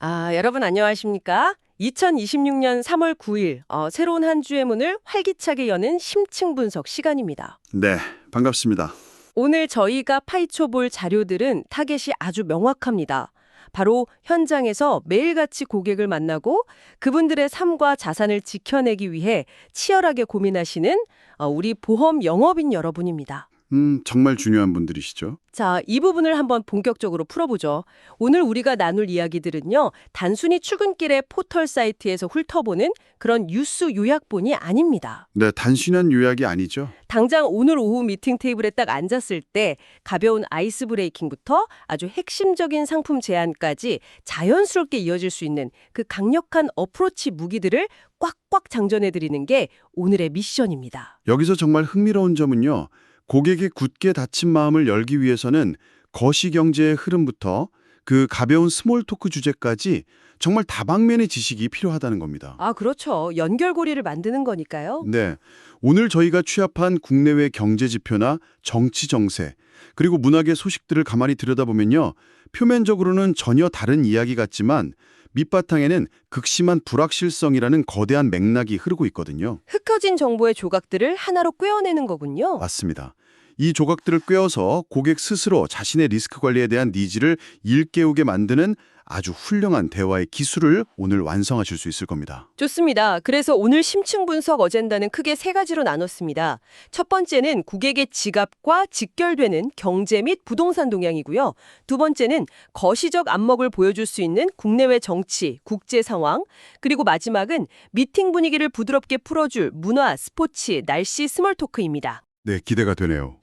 여러분 안녕하십니까? 2026년 3월 9일 새로운 한 주의 문을 활기차게 여는 심층 분석 시간입니다. 네, 반갑습니다. 오늘 저희가 파헤쳐 볼 자료들은 타겟이 아주 명확합니다. 바로 현장에서 매일같이 고객을 만나고 그분들의 삶과 자산을 지켜내기 위해 치열하게 고민하시는 우리 보험 영업인 여러분입니다. 정말 중요한 분들이시죠. 자, 이 부분을 한번 본격적으로 풀어보죠. 오늘 우리가 나눌 이야기들은요, 단순히 출근길에 포털 사이트에서 훑어보는 그런 뉴스 요약본이 아닙니다. 네, 단순한 요약이 아니죠. 당장 오늘 오후 미팅 테이블에 딱 앉았을 때 가벼운 아이스 브레이킹부터 아주 핵심적인 상품 제안까지 자연스럽게 이어질 수 있는 그 강력한 어프로치 무기들을 꽉꽉 장전해드리는 게 오늘의 미션입니다. 여기서 정말 흥미로운 점은요. 고객의 굳게 닫힌 마음을 열기 위해서는 거시경제의 흐름부터 그 가벼운 스몰 토크 주제까지 정말 다방면의 지식이 필요하다는 겁니다. 그렇죠. 연결고리를 만드는 거니까요. 네, 오늘 저희가 취합한 국내외 경제 지표나 정치 정세, 그리고 문학의 소식들을 가만히 들여다보면요. 표면적으로는 전혀 다른 이야기 같지만 밑바탕에는 극심한 불확실성이라는 거대한 맥락이 흐르고 있거든요. 흩어진 정보의 조각들을 하나로 꿰어내는 거군요. 맞습니다. 이 조각들을 꿰어서 고객 스스로 자신의 리스크 관리에 대한 니즈를 일깨우게 만드는 아주 훌륭한 대화의 기술을 오늘 완성하실 수 있을 겁니다. 좋습니다. 그래서 오늘 심층 분석 어젠다는 크게 세 가지로 나눴습니다. 첫 번째는 고객의 지갑과 직결되는 경제 및 부동산 동향이고요. 두 번째는 거시적 안목을 보여줄 수 있는 국내외 정치, 국제 상황, 그리고 마지막은 미팅 분위기를 부드럽게 풀어줄 문화, 스포츠, 날씨, 스몰 토크입니다. 네, 기대가 되네요.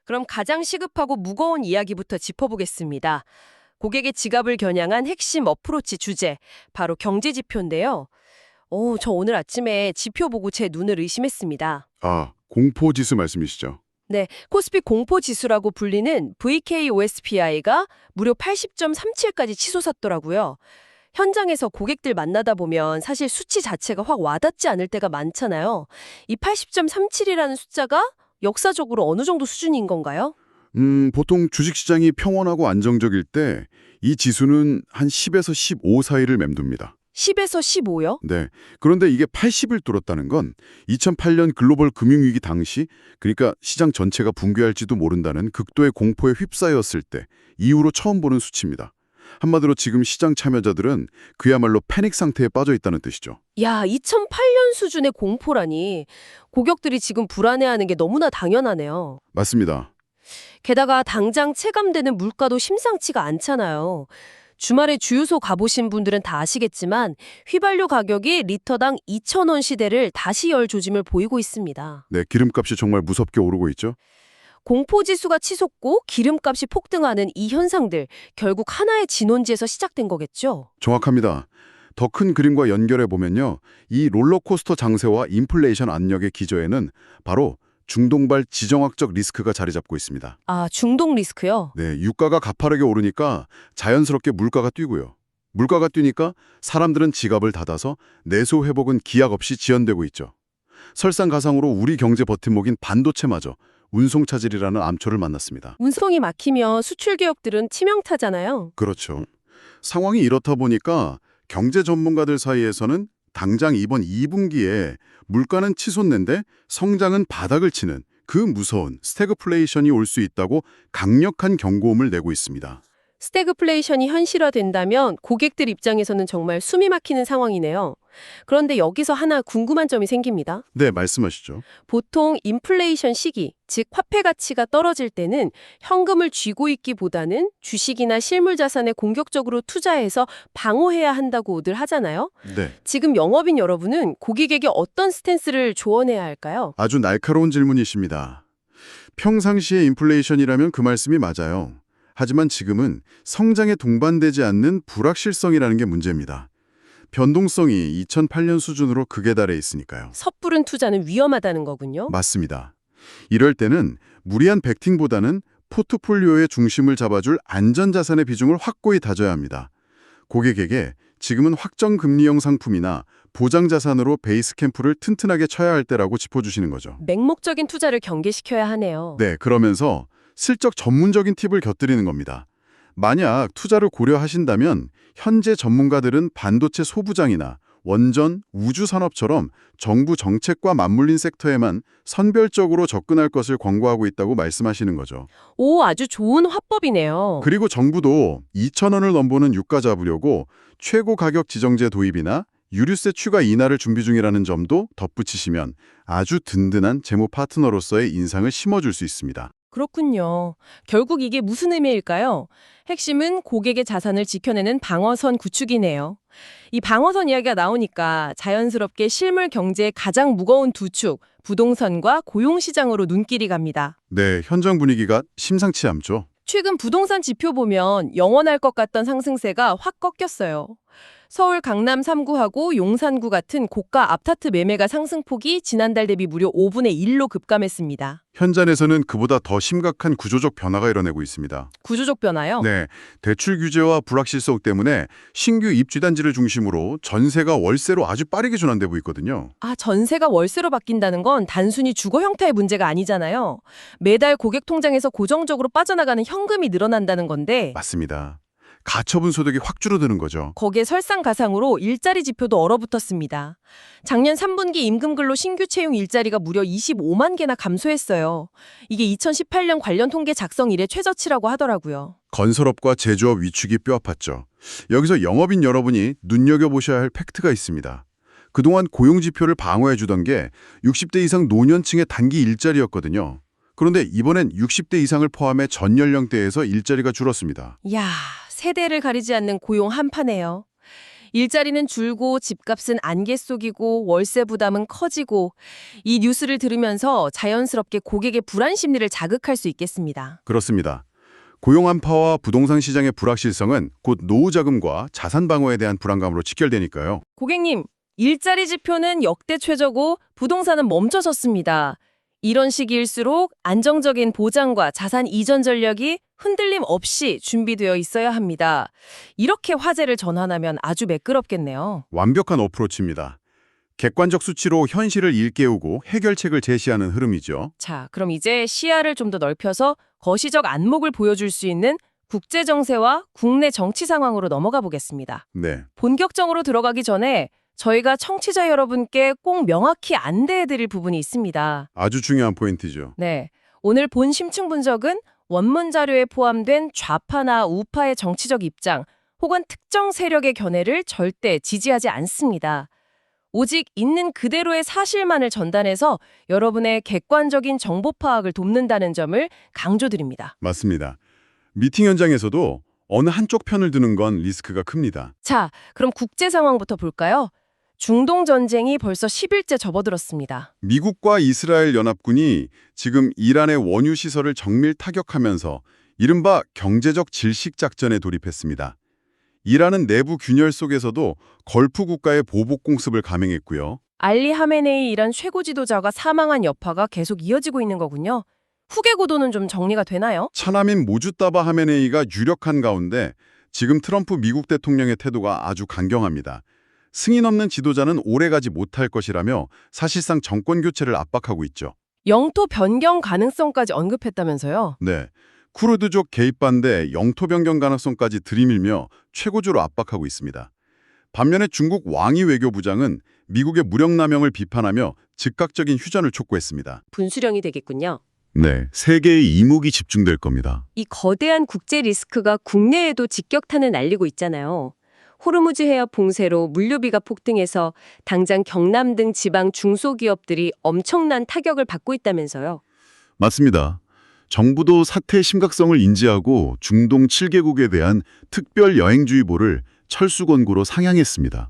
그럼 가장 시급하고 무거운 이야기부터 짚어보겠습니다. 고객의 지갑을 겨냥한 핵심 어프로치 주제, 바로 경제 지표인데요. 저 오늘 아침에 지표 보고 제 눈을 의심했습니다. 공포지수 말씀이시죠? 네, 코스피 공포지수라고 불리는 VKOSPI가 무려 80.37까지 치솟았더라고요. 현장에서 고객들 만나다 보면 사실 수치 자체가 확 와닿지 않을 때가 많잖아요. 이 80.37이라는 숫자가 역사적으로 어느 정도 수준인 건가요? 보통 주식시장이 평온하고 안정적일 때 이 지수는 한 10에서 15 사이를 맴돕니다. 10에서 15요? 네. 그런데 이게 80을 뚫었다는 건 2008년 글로벌 금융위기 당시, 그러니까 시장 전체가 붕괴할지도 모른다는 극도의 공포에 휩싸였을 때 이후로 처음 보는 수치입니다. 한마디로 지금 시장 참여자들은 그야말로 패닉 상태에 빠져 있다는 뜻이죠. 야, 2008년 수준의 공포라니. 고객들이 지금 불안해하는 게 너무나 당연하네요. 맞습니다. 게다가 당장 체감되는 물가도 심상치가 않잖아요. 주말에 주유소 가보신 분들은 다 아시겠지만 휘발유 가격이 리터당 2,000원 시대를 다시 열 조짐을 보이고 있습니다. 네, 기름값이 정말 무섭게 오르고 있죠. 공포지수가 치솟고 기름값이 폭등하는 이 현상들, 결국 하나의 진원지에서 시작된 거겠죠? 정확합니다. 더 큰 그림과 연결해 보면요. 이 롤러코스터 장세와 인플레이션 압력의 기저에는 바로 중동발 지정학적 리스크가 자리 잡고 있습니다. 중동 리스크요? 네, 유가가 가파르게 오르니까 자연스럽게 물가가 뛰고요. 물가가 뛰니까 사람들은 지갑을 닫아서 내수 회복은 기약 없이 지연되고 있죠. 설상가상으로 우리 경제 버팀목인 반도체마저 운송 차질이라는 암초를 만났습니다. 운송이 막히면 수출 기업들은 치명타잖아요. 그렇죠. 상황이 이렇다 보니까 경제 전문가들 사이에서는 당장 이번 2분기에 물가는 치솟는데 성장은 바닥을 치는 그 무서운 스태그플레이션이 올 수 있다고 강력한 경고음을 내고 있습니다. 스태그플레이션이 현실화된다면 고객들 입장에서는 정말 숨이 막히는 상황이네요. 그런데 여기서 하나 궁금한 점이 생깁니다. 네, 말씀하시죠. 보통 인플레이션 시기, 즉 화폐 가치가 떨어질 때는 현금을 쥐고 있기보다는 주식이나 실물 자산에 공격적으로 투자해서 방어해야 한다고들 하잖아요. 네. 지금 영업인 여러분은 고객에게 어떤 스탠스를 조언해야 할까요? 아주 날카로운 질문이십니다. 평상시에 인플레이션이라면 그 말씀이 맞아요. 하지만 지금은 성장에 동반되지 않는 불확실성이라는 게 문제입니다. 변동성이 2008년 수준으로 극에 달해 있으니까요. 섣부른 투자는 위험하다는 거군요. 맞습니다. 이럴 때는 무리한 베팅보다는 포트폴리오의 중심을 잡아줄 안전자산의 비중을 확고히 다져야 합니다. 고객에게 지금은 확정금리형 상품이나 보장자산으로 베이스 캠프를 튼튼하게 쳐야 할 때라고 짚어주시는 거죠. 맹목적인 투자를 경계시켜야 하네요. 네, 그러면서 슬쩍 전문적인 팁을 곁들이는 겁니다. 만약 투자를 고려하신다면 현재 전문가들은 반도체 소부장이나 원전, 우주산업처럼 정부 정책과 맞물린 섹터에만 선별적으로 접근할 것을 권고하고 있다고 말씀하시는 거죠. 오, 아주 좋은 화법이네요. 그리고 정부도 2,000원을 넘보는 유가 잡으려고 최고 가격 지정제 도입이나 유류세 추가 인하를 준비 중이라는 점도 덧붙이시면 아주 든든한 재무 파트너로서의 인상을 심어줄 수 있습니다. 그렇군요. 결국 이게 무슨 의미일까요? 핵심은 고객의 자산을 지켜내는 방어선 구축이네요. 이 방어선 이야기가 나오니까 자연스럽게 실물 경제의 가장 무거운 두 축, 부동산과 고용시장으로 눈길이 갑니다. 네, 현장 분위기가 심상치 않죠. 최근 부동산 지표 보면 영원할 것 같던 상승세가 확 꺾였어요. 서울 강남 3구하고 용산구 같은 고가 아파트 매매가 상승폭이 지난달 대비 무려 5분의 1로 급감했습니다. 현장에서는 그보다 더 심각한 구조적 변화가 일어나고 있습니다. 구조적 변화요? 네, 대출 규제와 불확실성 때문에 신규 입주 단지를 중심으로 전세가 월세로 아주 빠르게 전환되고 있거든요. 아, 전세가 월세로 바뀐다는 건 단순히 주거 형태의 문제가 아니잖아요. 매달 고객 통장에서 고정적으로 빠져나가는 현금이 늘어난다는 건데 맞습니다. 가처분 소득이 확 줄어드는 거죠. 거기에 설상가상으로 일자리 지표도 얼어붙었습니다. 작년 3분기 임금근로 신규 채용 일자리가 무려 25만 개나 감소했어요. 이게 2018년 관련 통계 작성 이래 최저치라고 하더라고요. 건설업과 제조업 위축이 뼈아팠죠. 여기서 영업인 여러분이 눈여겨보셔야 할 팩트가 있습니다. 그동안 고용지표를 방어해주던 게 60대 이상 노년층의 단기 일자리였거든요. 그런데 이번엔 60대 이상을 포함해 전 연령대에서 일자리가 줄었습니다. 이야, 세대를 가리지 않는 고용 한파네요. 일자리는 줄고 집값은 안개 속이고 월세 부담은 커지고 이 뉴스를 들으면서 자연스럽게 고객의 불안 심리를 자극할 수 있겠습니다. 그렇습니다. 고용 한파와 부동산 시장의 불확실성은 곧 노후 자금과 자산 방어에 대한 불안감으로 직결되니까요. 고객님, 일자리 지표는 역대 최저고 부동산은 멈춰섰습니다. 이런 시기일수록 안정적인 보장과 자산 이전 전략이 흔들림 없이 준비되어 있어야 합니다. 이렇게 화제를 전환하면 아주 매끄럽겠네요. 완벽한 어프로치입니다. 객관적 수치로 현실을 일깨우고 해결책을 제시하는 흐름이죠. 자, 그럼 이제 시야를 좀 더 넓혀서 거시적 안목을 보여줄 수 있는 국제 정세와 국내 정치 상황으로 넘어가 보겠습니다. 네, 본격적으로 들어가기 전에 저희가 청취자 여러분께 꼭 명확히 안내해드릴 부분이 있습니다. 아주 중요한 포인트죠. 네, 오늘 본 심층 분석은 원문 자료에 포함된 좌파나 우파의 정치적 입장 혹은 특정 세력의 견해를 절대 지지하지 않습니다. 오직 있는 그대로의 사실만을 전달해서 여러분의 객관적인 정보 파악을 돕는다는 점을 강조드립니다. 맞습니다. 미팅 현장에서도 어느 한쪽 편을 드는 건 리스크가 큽니다. 자, 그럼 국제 상황부터 볼까요? 중동 전쟁이 벌써 10일째 접어들었습니다. 미국과 이스라엘 연합군이 지금 이란의 원유 시설을 정밀 타격하면서 이른바 경제적 질식 작전에 돌입했습니다. 이란은 내부 균열 속에서도 걸프 국가의 보복 공습을 감행했고요. 알리 하메네이 이란 최고 지도자가 사망한 여파가 계속 이어지고 있는 거군요. 후계 구도는 좀 정리가 되나요? 차남인 모주따바 하메네이가 유력한 가운데 지금 트럼프 미국 대통령의 태도가 아주 강경합니다. 승인 없는 지도자는 오래가지 못할 것이라며 사실상 정권 교체를 압박하고 있죠. 영토 변경 가능성까지 언급했다면서요? 네, 쿠르드족 개입 반대 영토 변경 가능성까지 들이밀며 최고조로 압박하고 있습니다. 반면에 중국 왕이 외교부장은 미국의 무력 남용을 비판하며 즉각적인 휴전을 촉구했습니다. 분수령이 되겠군요. 네, 세계의 이목이 집중될 겁니다. 이 거대한 국제 리스크가 국내에도 직격탄을 날리고 있잖아요. 호르무즈 해협 봉쇄로 물류비가 폭등해서 당장 경남 등 지방 중소기업들이 엄청난 타격을 받고 있다면서요. 맞습니다. 정부도 사태의 심각성을 인지하고 중동 7개국에 대한 특별 여행주의보를 철수 권고로 상향했습니다.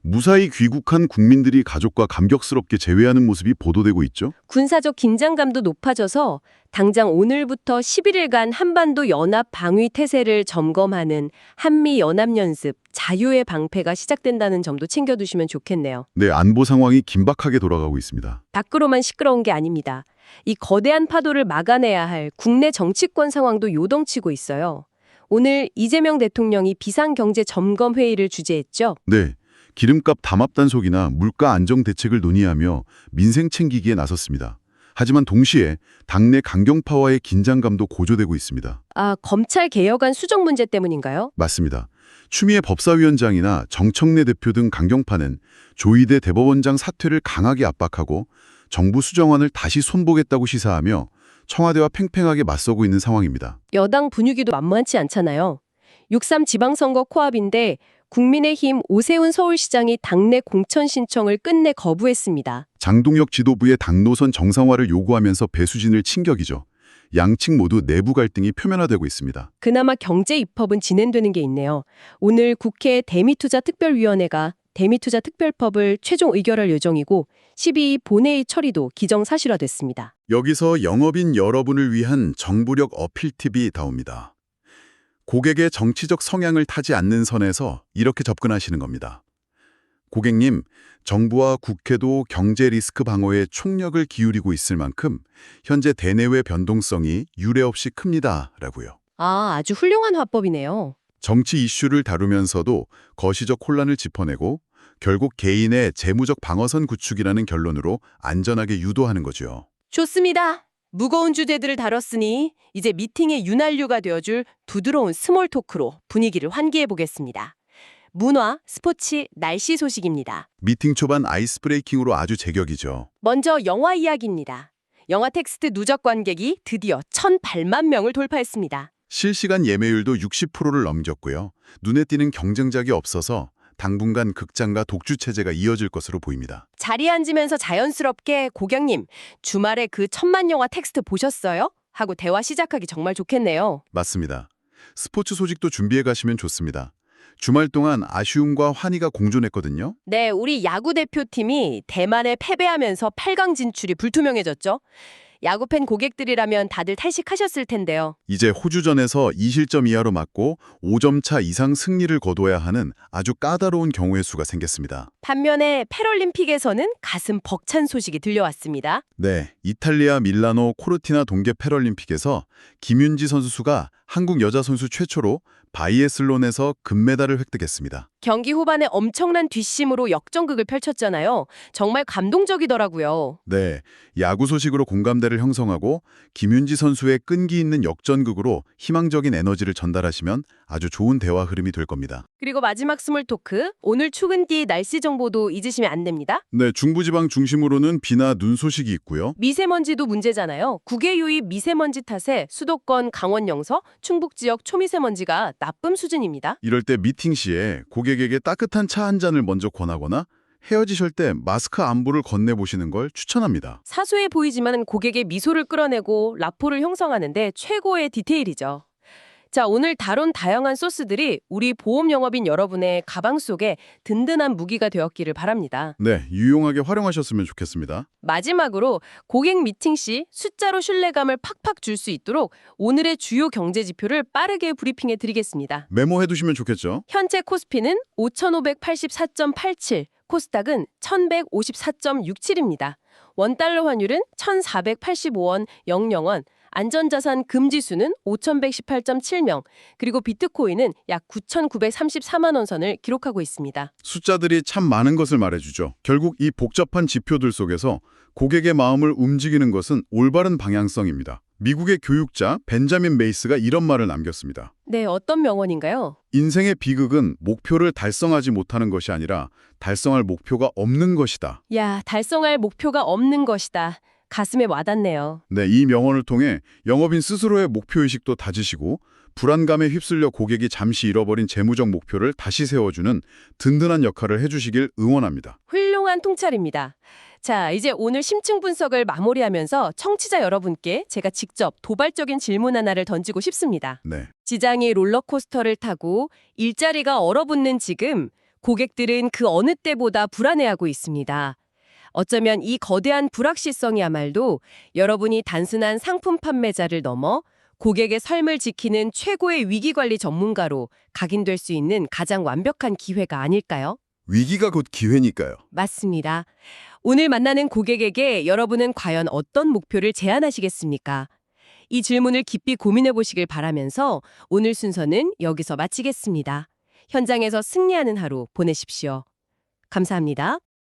무사히 귀국한 국민들이 가족과 감격스럽게 재회하는 모습이 보도되고 있죠. 군사적 긴장감도 높아져서 당장 오늘부터 11일간 한반도 연합 방위 태세를 점검하는 한미 연합연습 자유의 방패가 시작된다는 점도 챙겨두시면 좋겠네요. 네, 안보 상황이 긴박하게 돌아가고 있습니다. 밖으로만 시끄러운 게 아닙니다. 이 거대한 파도를 막아내야 할 국내 정치권 상황도 요동치고 있어요. 오늘 이재명 대통령이 비상경제점검회의를 주재했죠. 네, 기름값 담합 단속이나 물가 안정 대책을 논의하며 민생 챙기기에 나섰습니다. 하지만 동시에 당내 강경파와의 긴장감도 고조되고 있습니다. 아, 검찰 개혁안 수정 문제 때문인가요? 맞습니다. 추미애 법사위원장이나 정청래 대표 등 강경파는 조희대 대법원장 사퇴를 강하게 압박하고 정부 수정안을 다시 손보겠다고 시사하며 청와대와 팽팽하게 맞서고 있는 상황입니다. 여당 분위기도 만만치 않잖아요. 6.3 지방선거 코앞인데 국민의힘 오세훈 서울시장이 당내 공천 신청을 끝내 거부했습니다. 장동혁 지도부의 당노선 정상화를 요구하면서 배수진을 친격이죠. 양측 모두 내부 갈등이 표면화되고 있습니다. 그나마 경제 입법은 진행되는 게 있네요. 오늘 국회 대미투자특별위원회가 대미투자특별법을 최종 의결할 예정이고 12일 본회의 처리도 기정사실화됐습니다. 여기서 영업인 여러분을 위한 정부력 어필 팁이 나옵니다. 고객의 정치적 성향을 타지 않는 선에서 이렇게 접근하시는 겁니다. 고객님, 정부와 국회도 경제 리스크 방어에 총력을 기울이고 있을 만큼 현재 대내외 변동성이 유례 없이 큽니다. 라고요. 아주 훌륭한 화법이네요. 정치 이슈를 다루면서도 거시적 혼란을 짚어내고 결국 개인의 재무적 방어선 구축이라는 결론으로 안전하게 유도하는 거죠. 좋습니다. 무거운 주제들을 다뤘으니 이제 미팅의 윤활유가 되어줄 부드러운 스몰 토크로 분위기를 환기해 보겠습니다. 문화, 스포츠, 날씨 소식입니다. 미팅 초반 아이스 브레이킹으로 아주 제격이죠. 먼저 영화 이야기입니다. 영화 텍스트 누적 관객이 드디어 1,008만 명을 돌파했습니다. 실시간 예매율도 60%를 넘겼고요. 눈에 띄는 경쟁작이 없어서 당분간 극장과 독주 체제가 이어질 것으로 보입니다. 자리에 앉으면서 자연스럽게 고객님, 주말에 그 1,000만 영화 텍스트 보셨어요? 하고 대화 시작하기 정말 좋겠네요. 맞습니다. 스포츠 소식도 준비해 가시면 좋습니다. 주말 동안 아쉬움과 환희가 공존했거든요. 네, 우리 야구 대표팀이 대만에 패배하면서 8강 진출이 불투명해졌죠. 야구팬 고객들이라면 다들 탈식하셨을 텐데요. 이제 호주전에서 2실점 이하로 맞고 5점 차 이상 승리를 거둬야 하는 아주 까다로운 경우의 수가 생겼습니다. 반면에 패럴림픽에서는 가슴 벅찬 소식이 들려왔습니다. 네, 이탈리아 밀라노 코르티나 동계 패럴림픽에서 김윤지 선수가 한국 여자 선수 최초로 바이애슬론에서 금메달을 획득했습니다. 경기 후반에 엄청난 뒷심으로 역전극을 펼쳤잖아요. 정말 감동적이더라고요. 네, 야구 소식으로 공감대를 형성하고 김윤지 선수의 끈기 있는 역전극으로 희망적인 에너지를 전달하시면 아주 좋은 대화 흐름이 될 겁니다. 그리고 마지막 스몰 토크, 오늘 출근길 날씨 정보도 잊으시면 안 됩니다. 네, 중부지방 중심으로는 비나 눈 소식이 있고요. 미세먼지도 문제잖아요. 국외 유입 미세먼지 탓에 수도권 강원 영서, 충북 지역 초미세먼지가 나쁨 수준입니다. 이럴 때 미팅 시에 고객에게 따뜻한 차 한 잔을 먼저 권하거나 헤어지실 때 마스크 안부를 건네보시는 걸 추천합니다. 사소해 보이지만 고객의 미소를 끌어내고 라포를 형성하는데 최고의 디테일이죠. 자, 오늘 다룬 다양한 소스들이 우리 보험 영업인 여러분의 가방 속에 든든한 무기가 되었기를 바랍니다. 네, 유용하게 활용하셨으면 좋겠습니다. 마지막으로 고객 미팅 시 숫자로 신뢰감을 팍팍 줄 수 있도록 오늘의 주요 경제 지표를 빠르게 브리핑해 드리겠습니다. 메모해 두시면 좋겠죠. 현재 코스피는 5,584.87, 코스닥은 1,154.67입니다. 원달러 환율은 1,485원 00원, 안전자산 금지수는 5,118.7명, 그리고 비트코인은 약 9,934만 원 선을 기록하고 있습니다. 숫자들이 참 많은 것을 말해주죠. 결국 이 복잡한 지표들 속에서 고객의 마음을 움직이는 것은 올바른 방향성입니다. 미국의 교육자 벤자민 메이스가 이런 말을 남겼습니다. 네, 어떤 명언인가요? 인생의 비극은 목표를 달성하지 못하는 것이 아니라 달성할 목표가 없는 것이다. 야, 달성할 목표가 없는 것이다. 가슴에 와닿네요. 네, 이 명언을 통해 영업인 스스로의 목표의식도 다지시고 불안감에 휩쓸려 고객이 잠시 잃어버린 재무적 목표를 다시 세워주는 든든한 역할을 해주시길 응원합니다. 훌륭한 통찰입니다. 자, 이제 오늘 심층 분석을 마무리하면서 청취자 여러분께 제가 직접 도발적인 질문 하나를 던지고 싶습니다. 네, 시장이 롤러코스터를 타고 일자리가 얼어붙는 지금 고객들은 그 어느 때보다 불안해하고 있습니다. 어쩌면 이 거대한 불확실성이야말로 여러분이 단순한 상품 판매자를 넘어 고객의 삶을 지키는 최고의 위기관리 전문가로 각인될 수 있는 가장 완벽한 기회가 아닐까요? 위기가 곧 기회니까요. 맞습니다. 오늘 만나는 고객에게 여러분은 과연 어떤 목표를 제안하시겠습니까? 이 질문을 깊이 고민해 보시길 바라면서 오늘 순서는 여기서 마치겠습니다. 현장에서 승리하는 하루 보내십시오. 감사합니다.